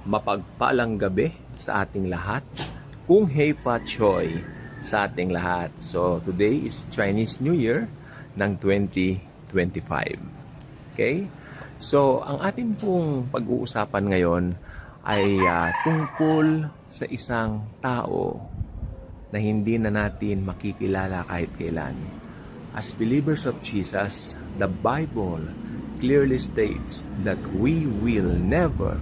Mapagpalang gabi sa ating lahat. Kung Hei Pa Choy sa ating lahat. So, today is Chinese New Year ng 2025. Okay? So, ang ating pong pag-uusapan ngayon ay tungkol sa isang tao na hindi na natin makikilala kahit kailan. As believers of Jesus, the Bible clearly states that we will never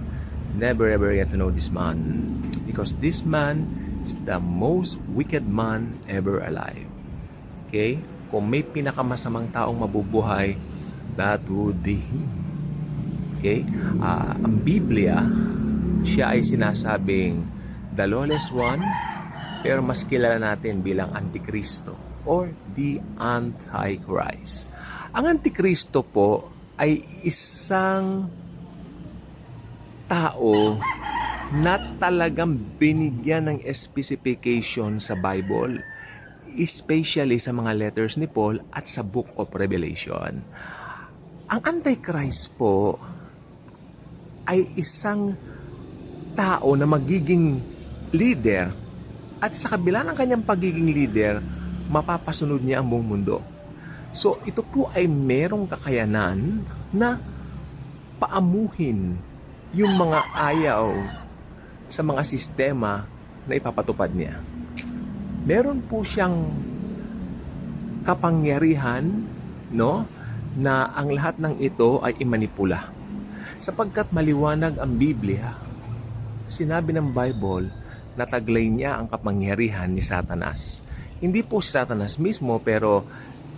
ever get to know this man, because this man is the most wicked man ever alive. Okay? Kung may pinakamasamang taong mabubuhay, that would be him. Okay? Ang Biblia, siya ay sinasabing the lawless one, pero mas kilala natin bilang Antikristo or the Antichrist. Ang Antikristo po ay isang tao na talagang binigyan ng specification sa Bible, especially sa mga letters ni Paul at sa Book of Revelation. Ang Antichrist po ay isang tao na magiging leader, at sa kabila ng kanyang pagiging leader, mapapasunod niya ang buong mundo. So, ito po ay merong kakayanan na paamuhin yung mga ayaw sa mga sistema na ipapatupad niya. Meron po siyang kapangyarihan, no, na ang lahat ng ito ay imanipula. Sapagkat maliwanag ang Biblia, sinabi ng Bible na taglay niya ang kapangyarihan ni Satanas. Hindi po si Satanas mismo, pero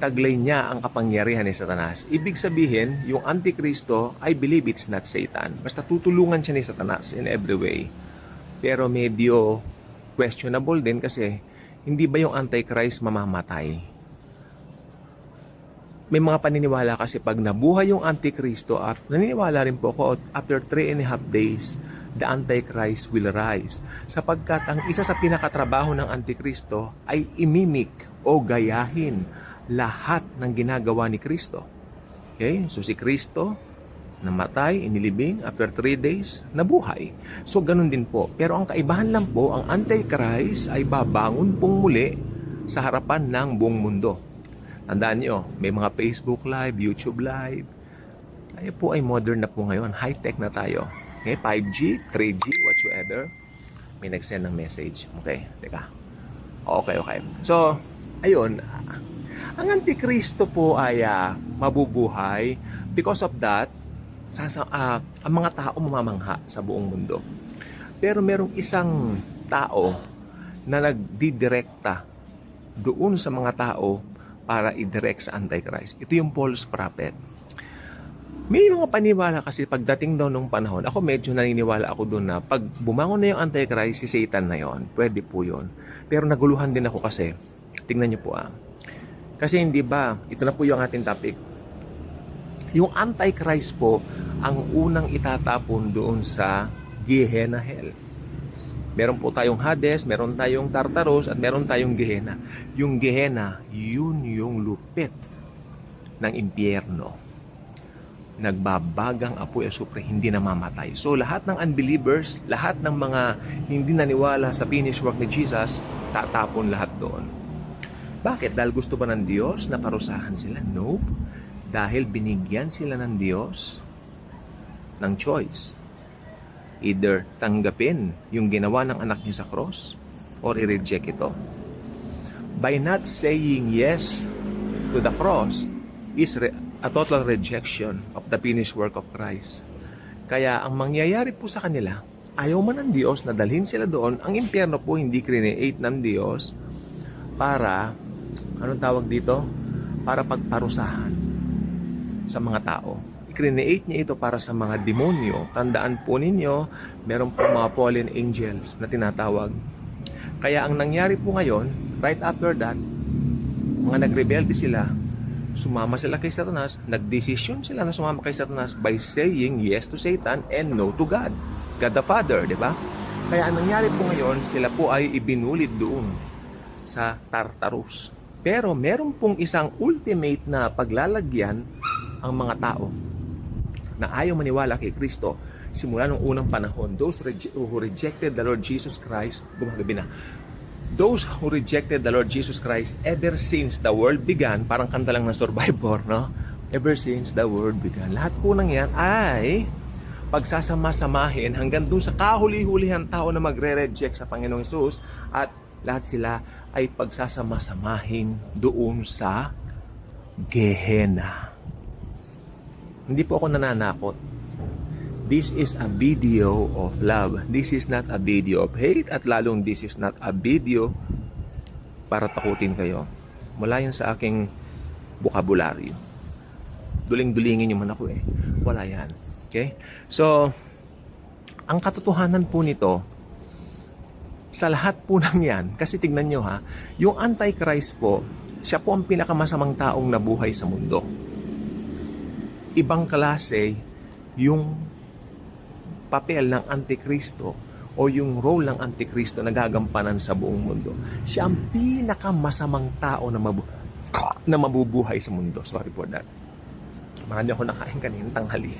taglay niya ang kapangyarihan ni Satanas. Ibig sabihin, yung Antikristo, I believe it's not Satan. Basta tutulungan siya ni Satanas in every way. Pero medyo questionable din kasi hindi ba yung Antichrist mamamatay? May mga paniniwala kasi pag nabuhay yung Antikristo, at naniniwala rin po ako, after 3.5 days, the Antichrist will rise. Sapagkat ang isa sa pinakatrabaho ng Antikristo ay imimik o gayahin lahat ng ginagawa ni Kristo. Okay? So si Kristo, namatay, inilibing, after 3 days, nabuhay. So ganun din po. Pero ang kaibahan lang po, ang Antichrist ay babangon pong muli sa harapan ng buong mundo. Tandaan nyo, may mga Facebook Live, YouTube Live. Tayo po ay modern na po ngayon. High-tech na tayo. Okay? 5G, 3G, whatsoever. May nag-send ng message. Okay, teka. Okay. So, ayun. Ang Antikristo po ay mabubuhay. Because of that, ang mga tao mamamangha sa buong mundo. Pero merong isang tao na nagdidirekta doon sa mga tao para i-direct sa Antichrist. Ito yung false prophet. May mga paniwala kasi pagdating daw nung panahon, ako medyo naniniwala ako doon na pag bumangon na yung Antichrist, si Satan na yon. Pwede po yun. Pero naguluhan din ako kasi, tingnan niyo po Kasi hindi ba, ito na po yung ating topic. Yung Antichrist po, ang unang itatapon doon sa Gehenna Hell. Meron po tayong Hades, meron tayong Tartarus, at meron tayong Gehenna. Yung Gehenna, yun yung lupit ng impyerno. Nagbabagang apoy asupre, hindi namamatay. So lahat ng unbelievers, lahat ng mga hindi naniwala sa finished work ni Jesus, tatapon lahat doon. Bakit? Dahil gusto ba ng Diyos na parusahan sila? Nope. Dahil binigyan sila ng Diyos ng choice. Either tanggapin yung ginawa ng anak niya sa cross or i-reject ito. By not saying yes to the cross is a total rejection of the finished work of Christ. Kaya ang mangyayari po sa kanila, ayaw man ng Diyos na dalhin sila doon. Ang impyerno po hindi create ng Diyos para, anong tawag dito? Para pagparusahan sa mga tao. I-create niya ito para sa mga demonyo. Tandaan po ninyo, meron po mga fallen angels na tinatawag. Kaya ang nangyari po ngayon, right after that, mga nagrebelde sila, sumama sila kay Satanas, nagdesisyon sila na sumama kay Satanas by saying yes to Satan and no to God. God the Father, di ba? Kaya ang nangyari po ngayon, sila po ay ibinulid doon sa Tartarus. Pero meron pong isang ultimate na paglalagyan ang mga tao na ayaw maniwala kay Kristo. simula nung unang panahon. Those who rejected the Lord Jesus Christ, gumagabi na. Those who rejected the Lord Jesus Christ ever since the world began, parang kanta lang ng Survivor, no? Ever since the world began. Lahat po ng yan ay pagsasama-samahin hanggang dun sa kahuli-hulihan tao na magre-reject sa Panginoong Hesus, at lahat sila ay pagsasama-samahin doon sa Gehenna. Hindi po ako nananakot. This is a video of love. This is not a video of hate, at lalong this is not a video para takutin kayo. Wala yan sa aking bokabularyo. Duling-dulingin nyo man ako eh. Wala yan. Okay? So, ang katotohanan po nito, sa lahat po ng yan, kasi tignan nyo ha, yung Antichrist po, siya po ang pinakamasamang taong nabuhay sa mundo. Ibang klase yung papel ng Antikristo o yung role ng Antikristo na gagampanan sa buong mundo. Siya ang pinakamasamang tao na mabubuhay sa mundo. Sorry for that. Marami ako nakain kanina tanghali.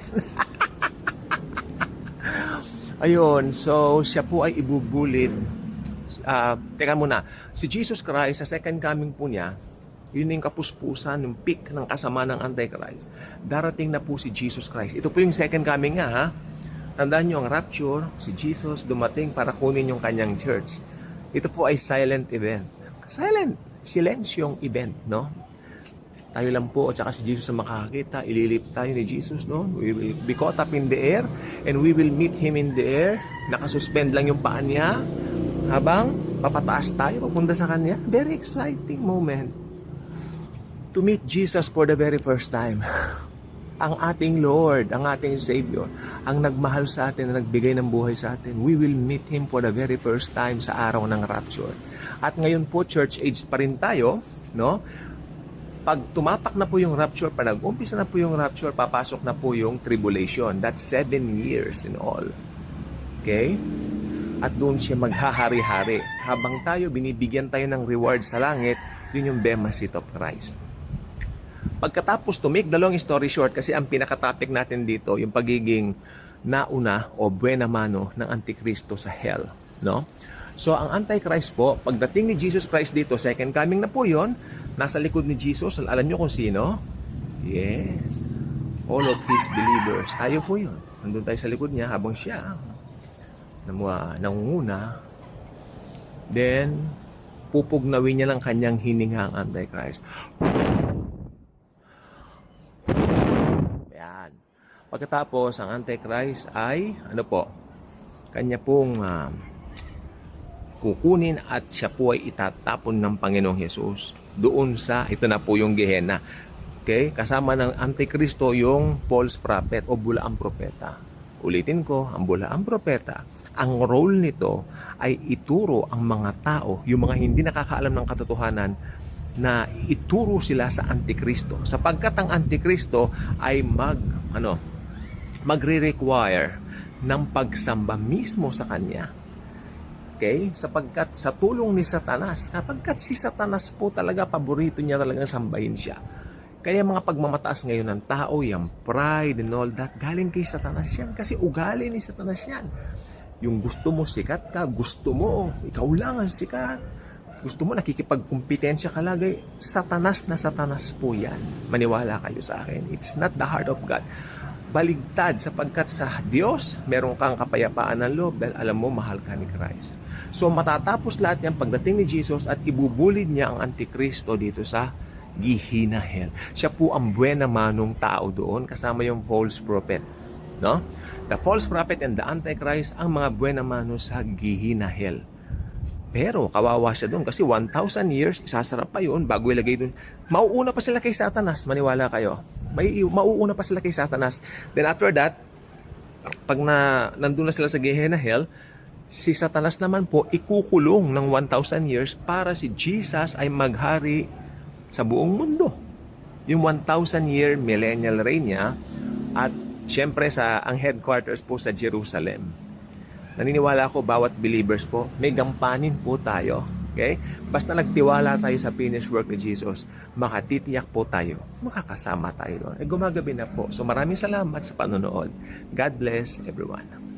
Ayun, so siya po ay ibubulid. Teka muna, si Jesus Christ, sa second coming po niya, yun yung kapuspusan, yung peak ng kasama ng Antichrist. Darating na po si Jesus Christ. Ito po yung second coming niya, ha? Tandaan nyo, ang rapture, si Jesus dumating para kunin yung kanyang church. Ito po ay silent event. Silensyong event, no? Tayo lang po, at saka si Jesus na makakakita, ililip tayo ni Jesus, no? We will be caught up in the air, and we will meet Him in the air. Nakasuspend lang yung paa niya, habang papataas tayo, papunta sa Kanya. Very exciting moment. To meet Jesus for the very first time. Ang ating Lord, ang ating Savior, ang nagmahal sa atin, na nagbigay ng buhay sa atin. We will meet Him for the very first time sa araw ng rapture. At ngayon po, church age pa rin tayo, no? Pag tumapak na po yung rapture, pag nag-umpisa na po yung rapture, papasok na po yung tribulation. That's 7 years in all. Okay? At doon siya maghahari-hari. Habang tayo, binibigyan tayo ng reward sa langit, yun yung Bema Seat of Christ. Pagkatapos, to make the long story short, kasi ang pinaka-topic natin dito, yung pagiging nauna o buena mano ng Antikristo sa hell. No? So, ang Antichrist po, pagdating ni Jesus Christ dito, second coming na po yon, nasa likod ni Jesus, alam nyo kung sino? Yes. All of His believers. Tayo po yun. Nandun tayo sa likod niya habang siya nangunguna. Then, pupugnawin niya lang kanyang hininga ang Antichrist. Yan. Pagkatapos, ang Antichrist ay, kanya pong kukunin at siya po ay itatapon ng Panginoong Hesus doon sa, ito na po yung Gehenna. Okay? Kasama ng Antikristo yung false prophet o bulaang propeta. Ulitin ko, ang bulaang propeta, ang role nito ay ituro ang mga tao, yung mga hindi nakakaalam ng katotohanan, na ituro sila sa Antikristo. Sapagkat ang Antikristo ay magre-require ng pagsamba mismo sa kanya. Okay? Sapagkat sa tulong ni Satanas, kapagkat si Satanas po talaga, paborito niya talagang sambahin siya. Kaya mga pagmamataas ngayon ng tao, yung pride and all that, galing kay Satanas yan. Kasi ugali ni Satanas yan. Yung gusto mo sikat ka, gusto mo, ikaw lang ang sikat. Gusto mo nakikipagkumpetensya ka lagi. Satanas na Satanas po yan. Maniwala kayo sa akin. It's not the heart of God. Baligtad, sapagkat sa Diyos, meron kang kapayapaan ng loob dahil alam mo, mahal ka ni Christ. So matatapos lahat yan pagdating ni Jesus at ibubulid niya ang Antikristo dito sa Gehenna Hell. Siya po ang buena manong tao doon, kasama yung false prophet. No? The false prophet and the Antichrist ang mga buena mano sa Gehenna Hell. Pero kawawa siya doon kasi 1,000 years, isasarap pa yun bago ilagay doon. Mauuna pa sila kay Satanas, maniwala kayo. Mauuna pa sila kay Satanas. Then after that, pag nandun na sila sa Gehenna Hell, si Satanas naman po ikukulong ng 1,000 years para si Jesus ay maghari sa buong mundo. Yung 1,000-year millennial reign niya at syempre ang headquarters po sa Jerusalem. Naniniwala ako bawat believers po, may gampanin po tayo. Okay? Basta nagtiwala tayo sa finished work ni Jesus, makatitiyak po tayo, makakasama tayo doon. Gumagabi na po. So maraming salamat sa panonood. God bless everyone.